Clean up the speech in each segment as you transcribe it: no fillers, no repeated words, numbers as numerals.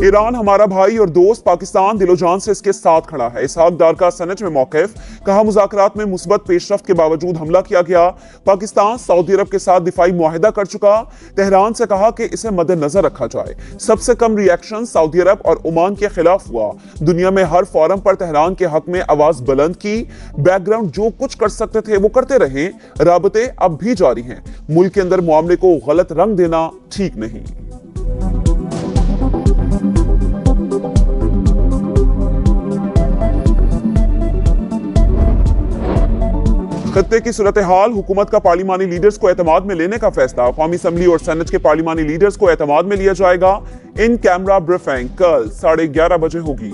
Iran हमारा भाई और दोस्त, पाकिस्तान दिलोजान से इसके साथ खड़ा है। इसहाक डार का सनच में मौक़िफ़, कहा मुज़ाकरात में मुस्बत पेशरफ्त के बावजूद हमला किया गया। पाकिस्तान सऊदी अरब के साथ दिफाई मुआहिदा कर चुका। तेहरान से कहा कि इसे मद्देनजर रखा जाए। सबसे कम रिएक्शन सऊदी अरब और ओमान के खिलाफ हुआ। दुनिया में हर फोरम पर तेहरान के हक में आवाज बुलंद की। बैकग्राउंड जो कुछ कर सकते थे वो करते रहे। राबते अब भी जारी हैं। मुल्क के अंदर मामले को गलत रंग देना ठीक नहीं। खत्ते की सूरत हाल, हुकूमत का पार्लिमानी लीडर्स को एतमाद में लेने का फैसला। कौमी असम्बली और सेनेट के पार्लिमानी लीडर्स को एतमाद में लिया जाएगा। इन कैमरा ब्रीफिंग कल 11:30 बजे होगी।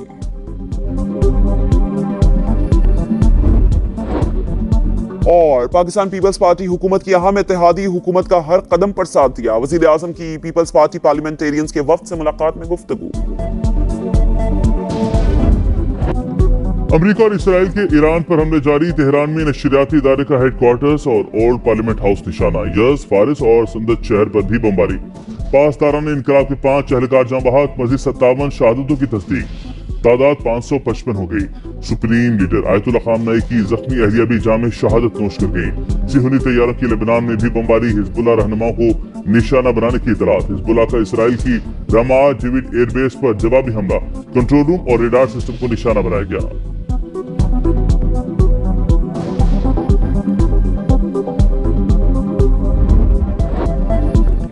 और पाकिस्तान पीपल्स पार्टी हुकूमत की अहम इत्तेहादी, हुकूमत का हर कदम पर साथ दिया। वजीर आजम की पीपल्स पार्टी पार्लियामेंटेरियंस के वफ्द से मुलाकात में गुफ्तगू। अमेरिका और इसराइल के ईरान पर हमले जारी। तेहरान में नशरियाती इदारे का हेडक्वार्टर्स और ओल्ड पार्लियामेंट हाउस निशाना। यज़, फारिस और संदत शहर पर भी बमबारी। पासदारान इनकलाब के 5 एहलकार जाँ बहक, मजीद 57 शहादतों की तस्दीक। तादाद 555 हो गई। सुप्रीम लीडर आयतुल्लाह खामनई की जख्मी अहलिया भी जाम शहादत नोश कर गई। सिहूनी तैयारों की लेबनान में भी बमबारी। हिजबुल्लाह रहनुमा को निशाना बनाने की इतलात। हिजबुल्लाह का इसराइल की रामात जवीद एयरबेस पर जवाबी हमला। कंट्रोल रूम और रेडार सिस्टम को निशाना बनाया गया।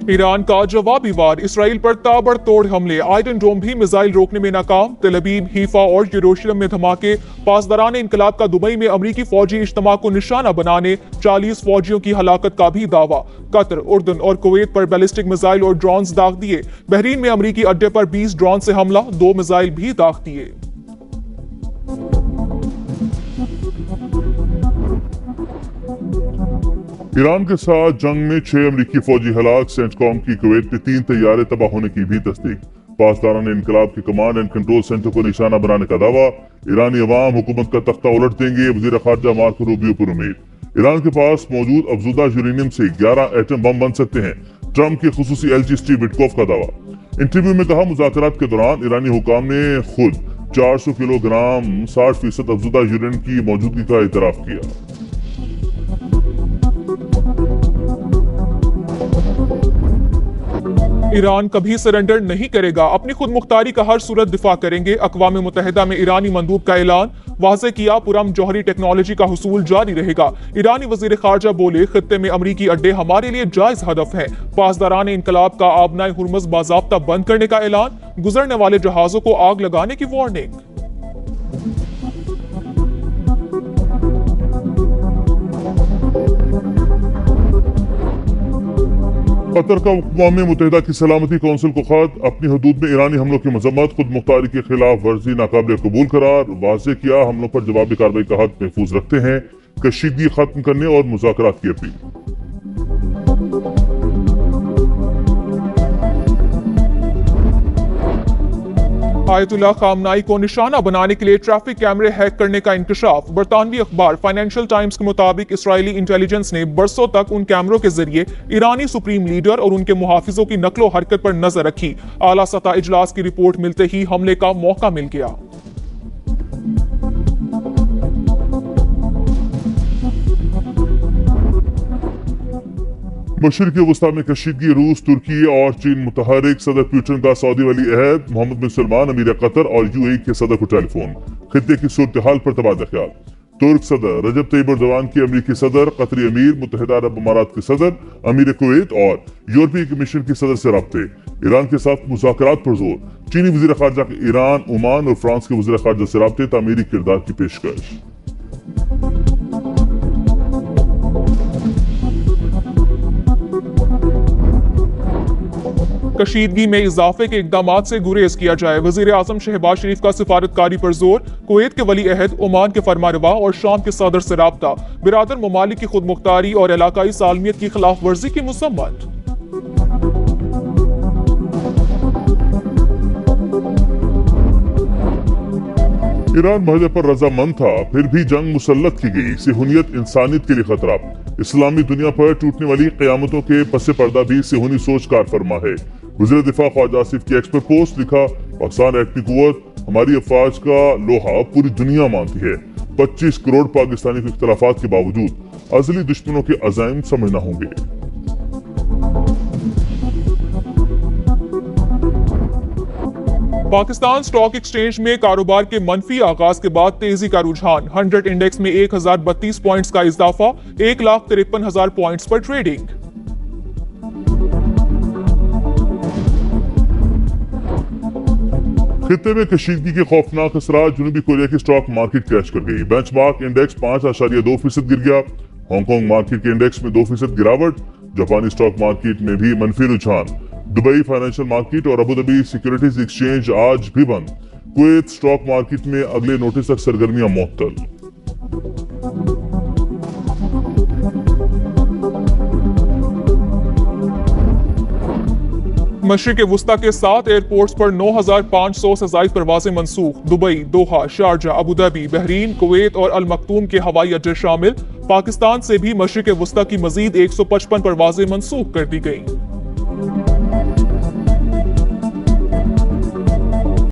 ईरान का जवाबी वार, इसराइल पर ताबड़तोड़ हमले। आयरन डोम भी मिसाइल रोकने में नाकाम। तेल अवीव, हीफा और यरूशलेम में धमाके। पासदारान इनकलाब का दुबई में अमरीकी फौजी इज्तिमा को निशाना बनाने 40 फौजियों की हलाकत का भी दावा। कतर, उर्दन और कुवैत पर बैलिस्टिक मिसाइल और ड्रोन्स दाग दिए। बहरीन में अमरीकी अड्डे पर 20 ड्रोन से हमला, 2 मिसाइल भी दाग दिए। ईरान के साथ जंग में 6 अमरीकी फौजी हलाक। सेंटकॉम की कुवैत में 3 तैयारे तबाह होने की भी तस्दीक। पासदारान इनकलाब के कमांड एंड कंट्रोल सेंटर को निशाना बनाने का दावा। ईरानी अवाम हुकूमत का तख्ता उलट देंगे, वजीर खारजा मार्को रूबियो पर उम्मीद। ईरान के पास मौजूद अफजुदा यूरेनियम से 11 एटम बम बन सकते हैं। ट्रंप के खुसूसी एलची स्टीव विटकॉफ का दावा। इंटरव्यू में कहा मुज़ाकरात के दौरान ईरानी हुकाम ने खुद 400 किलोग्राम 60% अफजुदा यूरेनियम की मौजूदगी का इतराफ किया। ईरान कभी सरेंडर नहीं करेगा, अपनी खुद मुख्तारी का हर सूरत दिफा करेंगे। अक़वाम मुत्तहिदा में ईरानी मंदूब का ऐलान। वाज़े किया पुरम जौहरी टेक्नोलॉजी का हुसूल जारी रहेगा। ईरानी वजीर खारजा बोले, खित्ते में अमरीकी अड्डे हमारे लिए जायज हदफ है। पासदारान इनकलाब का आबनाए हुर्मुज़ बाज़ाब्ता बंद करने का ऐलान। गुजरने वाले जहाजों को आग लगाने की वार्निंग। कतर का अक़वाम मुत्तहिदा की सलामती कौंसिल को खत। अपनी हदूद में ईरानी हमलों की मजम्मत। खुद मुख्तारी के खिलाफ वर्जी नाकाबिल कबूल करार। वाज़े किया हमलों पर जवाबी कार्रवाई का हक महफूज रखते हैं। कशीदगी खत्म करने और मुज़ाकरात की अपील। आयतुल्लाह खामनाई को निशाना बनाने के लिए ट्रैफिक कैमरे हैक करने का इंकशाफ। बरतानवी अखबार फाइनेंशियल टाइम्स के मुताबिक इसराइली इंटेलिजेंस ने बरसों तक उन कैमरों के जरिए ईरानी सुप्रीम लीडर और उनके मुहाफिजों की नकलो हरकत पर नजर रखी। आला सतह इजलास की रिपोर्ट मिलते ही हमले का मौका मिल गया। मशरिक़ी वस्ता में कशीदगी। रूस, तुर्की और चीन मुतहरिक। सदर पुतिन का सऊदी वली अहद मोहम्मद बिन सलमान अमीर कतर और यूएई के सदर को टेलीफोन। खित्ते की सूरत हाल पर तबादला ख्याल। तुर्क सदर रजब तैयब एर्दोगान की अमरीकी सदर, कतरी अमीर, मुत्तहिदा अरब अमारात के सदर, अमीर कुवैत और यूरोपीय कमीशन के सदर से राब्ते। ईरान के साथ मुज़ाकरात पर जोर। चीनी वज़ीर ख़ारजा के ईरान, ओमान और फ्रांस के वज़ीर ख़ारजा से राब्ते। तामीरी किरदार की पेशकश। कशीदगी में इजाफे के इकदाम से गुरेज किया जाए। वजीर आजम शहबाज शरीफ का सिफारतकारी पर जोर। कुवैत के वली अहद, ओमान के फरमारवा और शाम के सदर से राब्ता। बिरादर ममालिक की खुद मुख्तारी और इलाकाई सालमियत की खिलाफ वर्जी की मुसम्मत। ईरान महज पर रजामंद था, फिर भी जंग मुसल्लत की गई। सेहूनियत इंसानियत के लिए खतरा। इस्लामी दुनिया पर टूटने वाली क़यामतों के पस पर्दा भी सेहूनी सोच कार फरमा है। वज़ीर दिफा ख्वाजा आसिफ की एक्स पर पोस्ट लिखा, पाकिस्तान एक्ट की कुव्वत हमारी अफवाज का लोहा पूरी दुनिया मानती है। 25 करोड़ पाकिस्तानी के इख्तलाफात के बावजूद अजली दुश्मनों के अज़ाइम समझना होंगे। पाकिस्तान स्टॉक एक्सचेंज में कारोबार के मनफी आगाज के बाद तेजी का रुझान। 100 इंडेक्स में 1032 पॉइंट्स का इजाफा, 1,53,000 पॉइंट्स पर ट्रेडिंग। खित्ते में कशीदगी के खौफनाक असरात, जुनूबी कोरिया की स्टॉक मार्केट क्रैश कर गई। बेंचमार्क इंडेक्स 5.2% गिर गया। हांगकांग मार्केट के इंडेक्स में 2% गिरावट। जापानी स्टॉक मार्केट में भी मनफी रुझान। दुबई फाइनेंशियल मार्केट और अबू धाबी सिक्योरिटीज एक्सचेंज आज भी बंद। कुवैत स्टॉक मार्केट में अगले नोटिस तक सरगर्मियां मुअत्तल। मशरिक वुस्ता के 7 एयरपोर्ट्स पर 9,500 से ज्यादा परवाजें मनसूख। Dubai, Doha, Sharjah, Abu Dhabi, Bahrain, Kuwait और अल मक्तूम के हवाई अड्डे शामिल। पाकिस्तान से भी मशरिक वुस्ता की मजीद 155 परवाजें मनसूख कर दी गईं।